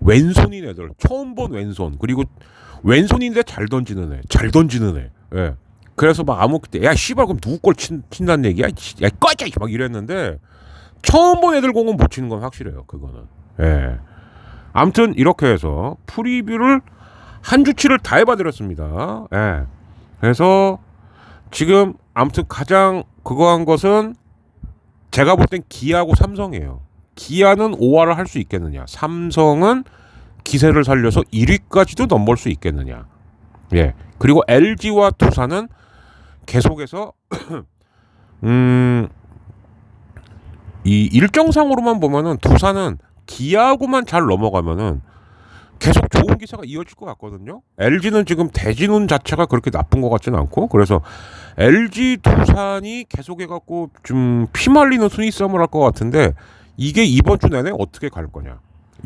왼손인 애들, 처음 본 왼손, 그리고 왼손인데 잘 던지는 애. 예. 그래서 막 그때 야 씨발 그럼 누구 걸 친다는 얘기야? 야 꺼져 막 이랬는데 처음 본 애들 공은 못 치는 건 확실해요. 그거는. 예. 아무튼 이렇게 해서 프리뷰를 한 주치를 다 해봐드렸습니다. 예. 그래서 지금 아무튼 가장 그거 한 것은 제가 볼 땐 기아하고 삼성이에요. 기아는 5화를 할 수 있겠느냐, 삼성은 기세를 살려서 1위까지도 넘볼 수 있겠느냐. 예. 그리고 LG와 두산은 계속해서 이 일정상으로만 보면은 두산은 기아하고만 잘 넘어가면은 계속 좋은 기세가 이어질 것 같거든요. LG는 지금 대진운 자체가 그렇게 나쁜 것 같지는 않고, 그래서 LG 두산이 계속해갖고 좀 피말리는 순위 싸움을 할 것 같은데 이게 이번 주 내내 어떻게 갈 거냐.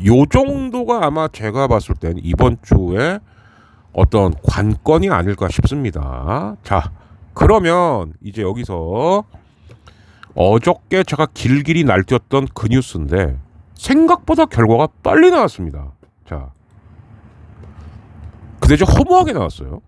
요 정도가 아마 제가 봤을 땐 이번 주에 어떤 관건이 아닐까 싶습니다. 자, 그러면 이제 여기서 어저께 제가 길길이 날뛰었던 그 뉴스인데 생각보다 결과가 빨리 나왔습니다. 자, 그대저 허무하게 나왔어요.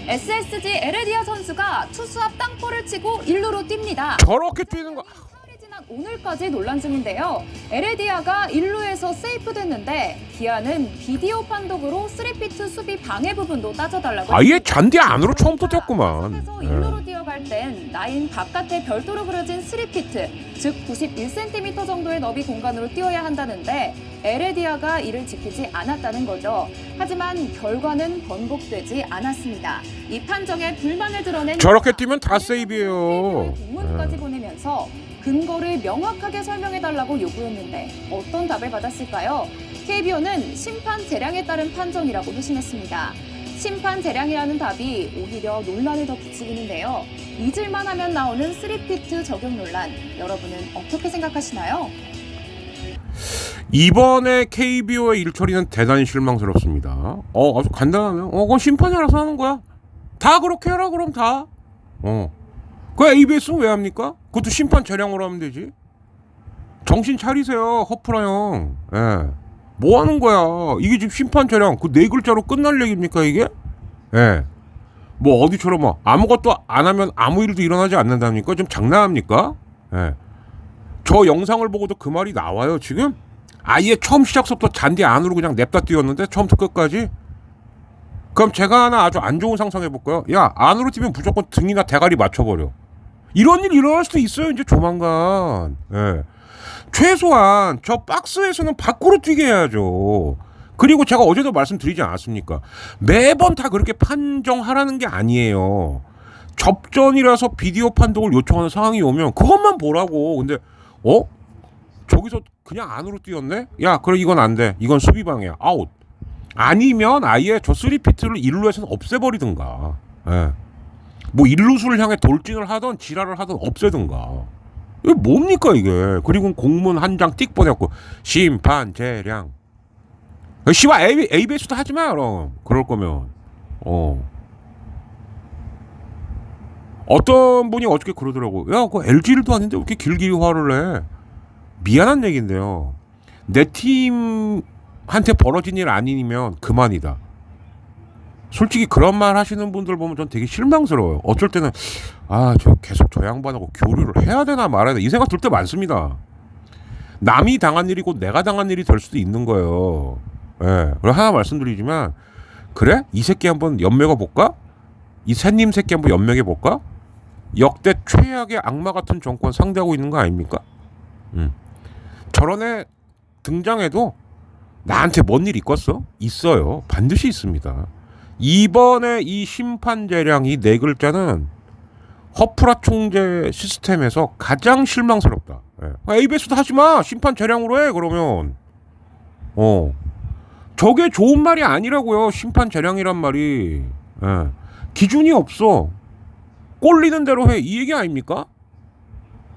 SSG 에레디아 선수가 투수 앞 땅볼을 치고 1루로 뜁니다. 저렇게 뛰는 거. 사흘이 지난 오늘까지 논란 중인데요. 에레디아가 1루에서 세이프 됐는데 기아는 비디오 판독으로 3피트 수비 방해 부분도 따져달라고 아예 잔디 안으로 처음부터 뛰었구만. 계속해서 1루로 뛰어갈 땐 라인 바깥에 별도로 그려진 3피트, 즉 91cm 정도의 너비 공간으로 뛰어야 한다는데 에레디아가 이를 지키지 않았다는 거죠. 하지만 결과는 번복되지 않았습니다. 이 판정에 불만을 드러낸 저렇게 뛰면 다 세이브예요. 공문까지 보내면서 근거를 명확하게 설명해달라고 요구했는데 어떤 답을 받았을까요? KBO는 심판 재량에 따른 판정이라고 회신했습니다. 심판 재량이라는 답이 오히려 논란을 더 부추기는데요. 잊을만 하면 나오는 3피트 적용 논란, 여러분은 어떻게 생각하시나요? 이번에 KBO의 일처리는 대단히 실망스럽습니다. 아주 간단하네요. 그건 심판이 알아서 하는 거야. 다 그렇게 해라 그럼 다. 그 ABS는 왜 합니까? 그것도 심판 재량으로 하면 되지. 정신 차리세요, 허프라 형. 예. 뭐 하는 거야? 이게 지금 심판 재량 그 네 글자로 끝날 얘기입니까 이게? 예. 뭐 어디처럼 뭐 아무것도 안 하면 아무 일도 일어나지 않는답니까? 지금 장난합니까? 예. 저 영상을 보고도 그 말이 나와요 지금? 아예 처음 시작부터 잔디 안으로 그냥 냅다 뛰었는데 처음부터 끝까지? 그럼 제가 하나 아주 안 좋은 상상해볼까요? 야, 안으로 뛰면 무조건 등이나 대가리 맞춰버려. 이런 일 일어날 수도 있어요 이제 조만간. 예. 최소한 저 박스에서는 밖으로 뛰게 해야죠. 그리고 제가 어제도 말씀드리지 않았습니까? 매번 다 그렇게 판정하라는 게 아니에요. 접전이라서 비디오 판독을 요청하는 상황이 오면 그것만 보라고. 근데 저기서 그냥 안으로 뛰었네? 야, 그래 이건 안 돼. 이건 수비방해야. 아웃. 아니면 아예 저 3피트를 1루에서는 없애버리든가. 예. 뭐 1루수를 향해 돌진을 하던 지랄을 하던 없애든가. 이게 뭡니까 이게. 그리고 공문 한 장 띡 보냈고 심판 재량. 씨발 ABS도 하지마 그럼. 그럴 거면. 어떤 분이 어저께 그러더라고. 야, 그 LG일도 아닌데 왜 이렇게 길게 화를 내? 미안한 얘기인데요. 내 팀한테 벌어진 일 아니면 그만이다. 솔직히 그런 말 하시는 분들 보면 전 되게 실망스러워요. 어쩔 때는 저 계속 저 양반하고 교류를 해야 되나 말아야 되나 이 생각 들 때 많습니다. 남이 당한 일이고 내가 당한 일이 될 수도 있는 거예요. 예. 그리고 하나 말씀드리지만 그래? 이 새끼 한번 연맥어 볼까? 이 새님 새끼 한번 연맥해 볼까? 역대 최악의 악마 같은 정권 상대하고 있는 거 아닙니까? 저런 애 등장해도 나한테 뭔 일 있겠어? 있어요. 반드시 있습니다. 이번에 이 심판 재량이 네 글자는 허프라 총재 시스템에서 가장 실망스럽다. ABS도 하지 마. 심판 재량으로 해. 그러면 저게 좋은 말이 아니라고요. 심판 재량이란 말이 기준이 없어. 꼴리는 대로 해. 이 얘기 아닙니까?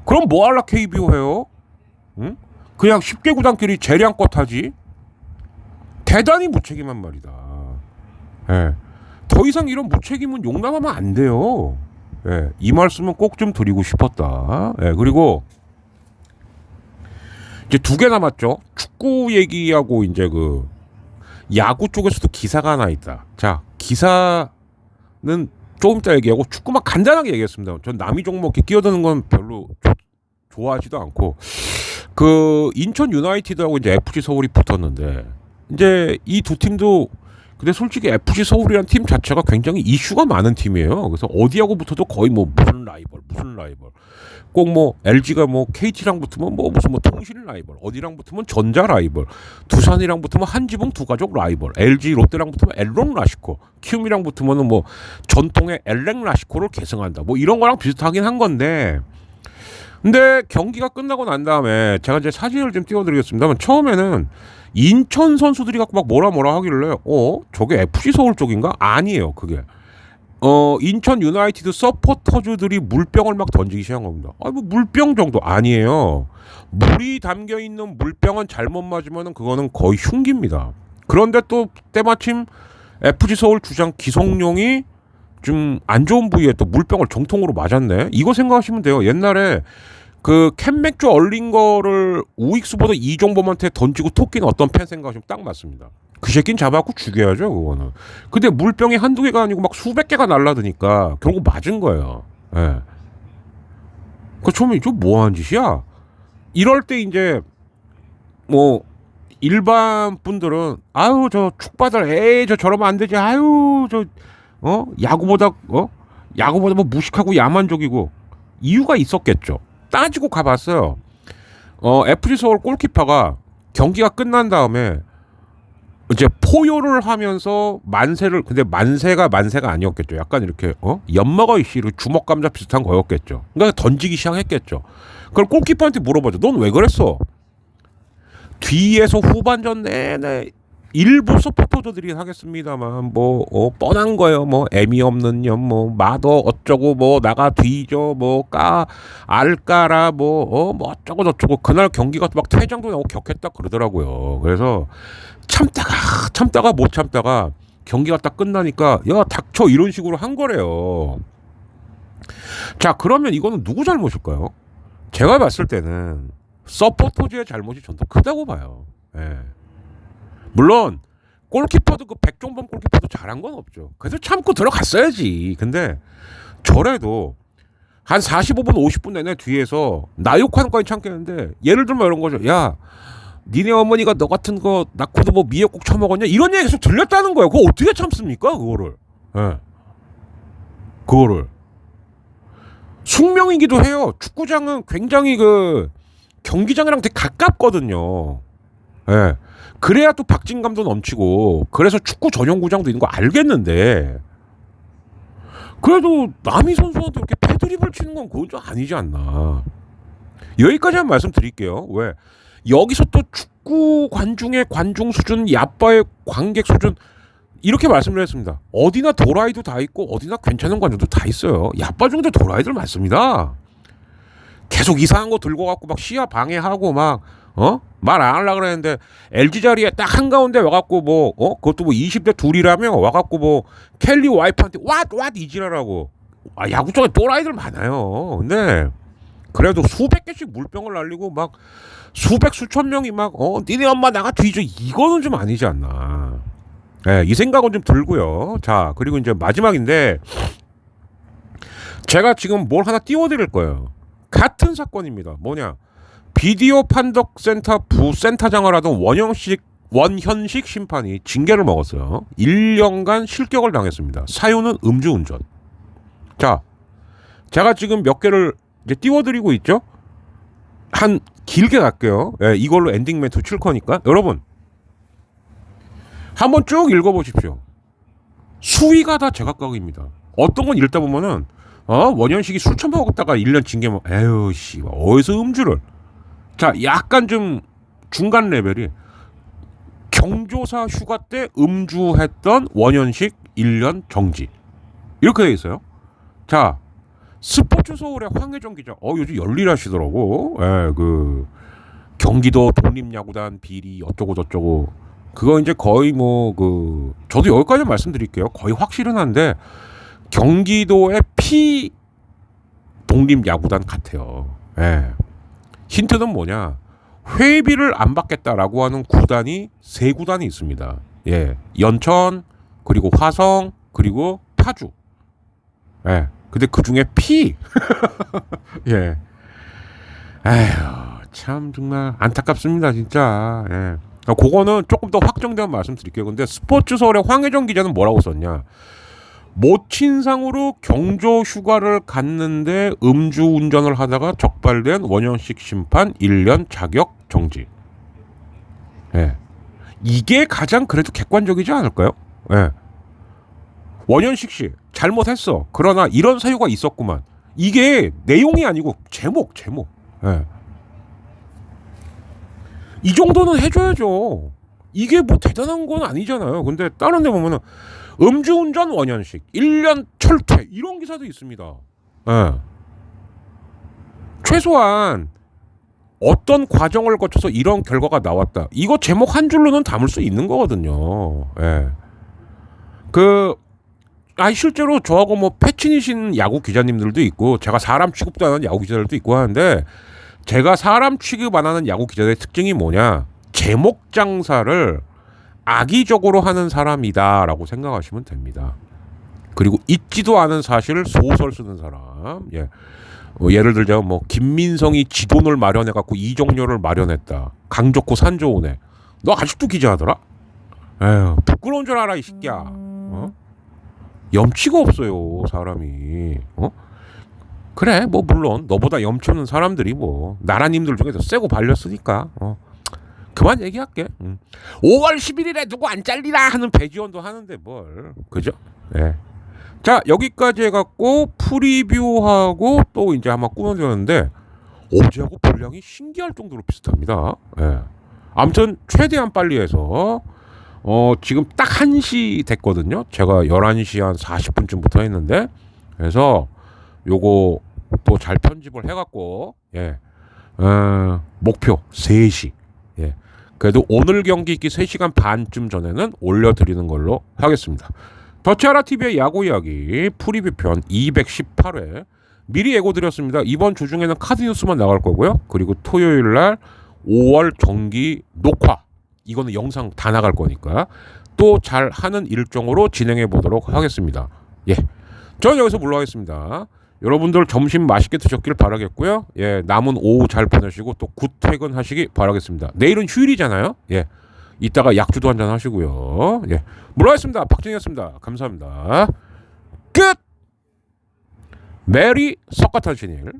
그럼 뭐 할라 KBO 해요? 응? 그냥 10개 구단끼리 재량껏 하지. 대단히 무책임한 말이다. 더 이상 이런 무책임은 용납하면 안 돼요. 이 말씀은 꼭 좀 드리고 싶었다. 그리고 이제 2개 남았죠. 축구 얘기하고 이제 그 야구 쪽에서도 기사가 하나 있다. 자, 기사는 조금 이따 얘기하고 축구만 간단하게 얘기했습니다. 전 남이 종목 이렇게 끼어드는 건 별로 좋아하지도 않고 그 인천 유나이티드하고 이제 FC 서울이 붙었는데 이제 이 두 팀도 근데 솔직히 FC 서울이라는 팀 자체가 굉장히 이슈가 많은 팀이에요. 그래서 어디하고 붙어도 거의 뭐 무슨 라이벌 꼭 뭐 LG가 뭐 KT랑 붙으면 뭐 무슨 뭐 통신 라이벌, 어디랑 붙으면 전자 라이벌, 두산이랑 붙으면 한지붕 두 가족 라이벌, LG 롯데랑 붙으면 엘롱 라시코, 키움이랑 붙으면은 뭐 전통의 엘렉 라시코를 계승한다. 뭐 이런 거랑 비슷하긴 한 건데. 근데 경기가 끝나고 난 다음에 제가 이제 사진을 좀 띄워드리겠습니다만 처음에는 인천 선수들이 갖고 막 뭐라 하길래 저게 FC 서울 쪽인가? 아니에요. 그게 인천 유나이티드 서포터즈들이 물병을 막 던지기 시작한 겁니다. 뭐 물병 정도 아니에요. 물이 담겨 있는 물병은 잘못 맞으면 그거는 거의 흉기입니다. 그런데 또 때마침 FC 서울 주장 기성용이 좀 안 좋은 부위에 또 물병을 정통으로 맞았네. 이거 생각하시면 돼요. 옛날에 그 캔맥주 얼린 거를 우익수보다 이종범한테 던지고 토끼는 어떤 팬 생각하시면 딱 맞습니다. 그 새끼는 잡아갖고 죽여야죠, 그거는. 근데 물병이 한두 개가 아니고 막 수백 개가 날라드니까 결국 맞은 거예요. 그 처음에 이거 뭐하는 짓이야? 이럴 때 이제 뭐 일반 분들은 저 축바들 저 저러면 안 되지. 야구보다 뭐 무식하고 야만적이고 이유가 있었겠죠. 따지고 가봤어요. FC 서울 골키퍼가 경기가 끝난 다음에 이제 포효를 하면서 근데 만세가 아니었겠죠. 약간 이렇게 엿먹어 이씨로 주먹 감자 비슷한 거였겠죠. 그러니까 던지기 시작했겠죠. 그걸 골키퍼한테 물어보죠. 넌 왜 그랬어? 뒤에서 후반전 내내 일부 서포터들이 하겠습니다만 뻔한 거예요. 뭐 애미 없는 년 마더 어쩌고 나가 뒤져 알까라 어쩌고 저쩌고 그날 경기가 막 퇴장도 나고 격했다 그러더라고요. 그래서 참다가 못 참다가 경기가 딱 끝나니까 야 닥쳐 이런 식으로 한 거래요. 자, 그러면 이거는 누구 잘못일까요? 제가 봤을 때는 서포터즈의 잘못이 전 더 크다고 봐요. 물론 골키퍼도 그 백종범 골키퍼도 잘한 건 없죠. 그래서 참고 들어갔어야지. 근데 저래도 한 45분 50분 내내 뒤에서 나 욕하는 거까지 참겠는데 예를 들면 이런 거죠. 야 니네 어머니가 너 같은 거 낳고도 뭐 미역국 처먹었냐 이런 얘기 계속 들렸다는 거예요. 그거 어떻게 참습니까 그거를. 그거를 숙명이기도 해요. 축구장은 굉장히 그 경기장이랑 되게 가깝거든요. 그래야 또 박진감도 넘치고 그래서 축구 전용구장도 있는 거 알겠는데 그래도 남이 선수한테 이렇게 패드립을 치는 건 그건 좀 아니지 않나. 여기까지 한 말씀 드릴게요. 왜 여기서 또 축구 관중의 관중 수준, 야빠의 관객 수준 이렇게 말씀을 했습니다. 어디나 도라이도 다 있고 어디나 괜찮은 관중도 다 있어요. 야빠 중에 도라이들 많습니다. 계속 이상한 거 들고 갖고 막 시야 방해하고 막 말 안 하려고 그랬는데 LG 자리에 딱 한가운데 와갖고 그것도 20대 둘이라며 와갖고 켈리 와이프한테 왓 이지라라고 야구 쪽에 또라이들 많아요. 근데 그래도 수백 개씩 물병을 날리고 막 수백 수천 명이 막 니네 엄마 나가 뒤져 이거는 좀 아니지 않나. 예, 이 생각은 좀 들고요. 자, 그리고 이제 마지막인데 제가 지금 뭘 하나 띄워드릴 거예요. 같은 사건입니다. 뭐냐? 비디오 판독센터 부센터장을 하던 원현식 심판이 징계를 먹었어요. 1년간 실격을 당했습니다. 사유는 음주운전. 자, 제가 지금 몇 개를 이제 띄워드리고 있죠. 한 길게 갈게요. 예, 이걸로 엔딩 멘트 칠 거니까 여러분 한번 쭉 읽어보십시오. 수위가 다 제각각입니다. 어떤 건 읽다 보면은 원현식이 술 처먹었다가 1년 징계 에휴 씨 어디서 음주를. 자, 약간 좀 중간 레벨이 경조사 휴가 때 음주했던 원현식 1년 정지 이렇게 돼 있어요. 자, 스포츠 서울의 황혜정 기자 요즘 열일하시더라고. 예, 그 경기도 독립야구단 비리 어쩌고 저쩌고 그거 이제 거의 뭐 저도 여기까지 말씀드릴게요. 거의 확실은 한데 경기도의 피 독립야구단 같아요. 예. 힌트는 뭐냐? 회비를 안 받겠다라고 하는 구단이 3구단이 있습니다. 예, 연천 그리고 화성 그리고 파주. 예. 근데 그 중에 예. 에휴, 참 정말 안타깝습니다, 진짜. 예. 그거는 조금 더 확정되면 말씀드릴게요. 근데 스포츠 서울의 황혜정 기자는 뭐라고 썼냐? 모친상으로 경조 휴가를 갔는데 음주운전을 하다가 적발된 원현식 심판 1년 자격 정지. 예. 이게 가장 그래도 객관적이지 않을까요? 예. 원현식 씨 잘못했어. 그러나 이런 사유가 있었구만. 이게 내용이 아니고 제목. 예. 이 정도는 해줘야죠. 이게 뭐 대단한 건 아니잖아요. 근데 다른 데 보면은 음주운전 원현식 1년 철퇴 이런 기사도 있습니다. 예. 최소한 어떤 과정을 거쳐서 이런 결과가 나왔다. 이거 제목 한 줄로는 담을 수 있는 거거든요. 예. 실제로 저하고 뭐 패친이신 야구 기자님들도 있고 제가 사람 취급도 안 하는 야구 기자들도 있고 하는데 제가 사람 취급 안 하는 야구 기자들의 특징이 뭐냐? 제목 장사를 악의적으로 하는 사람이다라고 생각하시면 됩니다. 그리고 있지도 않은 사실을 소설 쓰는 사람. 예. 예를 들자면 뭐 김민성이 지돈을 마련해 갖고 이정료를 마련했다. 강 좋고 산 좋으네. 너 아직도 기자하더라? 에휴, 부끄러운 줄 알아 이 새끼야. 염치가 없어요 사람이. 그래 뭐 물론 너보다 염치 없는 사람들이 뭐 나라님들 중에서 세고 발렸으니까 그만 얘기할게. 5월 11일에 누구 안 잘리라 하는 배지원도 하는데 뭘 그죠? 네. 자, 여기까지 해갖고 프리뷰하고 또 이제 아마 꾸며드렸는데 어제하고 분량이 신기할 정도로 비슷합니다. 네. 아무튼 최대한 빨리 해서 지금 딱 1시 됐거든요. 제가 11시 한 40분쯤부터 했는데 그래서 요거 또 잘 편집을 해갖고 예. 목표 3시. 예. 그래도 오늘 경기 있기 3시간 반쯤 전에는 올려드리는 걸로 하겠습니다. 더치아라TV의 야구 이야기 프리뷰편 218회 미리 예고드렸습니다. 이번 주 중에는 카드 뉴스만 나갈 거고요. 그리고 토요일날 5월 정기 녹화 이거는 영상 다 나갈 거니까 또 잘하는 일정으로 진행해 보도록 하겠습니다. 예, 저는 여기서 물러가겠습니다. 여러분들 점심 맛있게 드셨길 바라겠고요. 예, 남은 오후 잘 보내시고 또 굿 퇴근하시기 바라겠습니다. 내일은 휴일이잖아요. 예, 이따가 약주도 한잔 하시고요. 예, 물러가겠습니다. 박진이었습니다. 감사합니다. 끝. 메리 석가탄신일.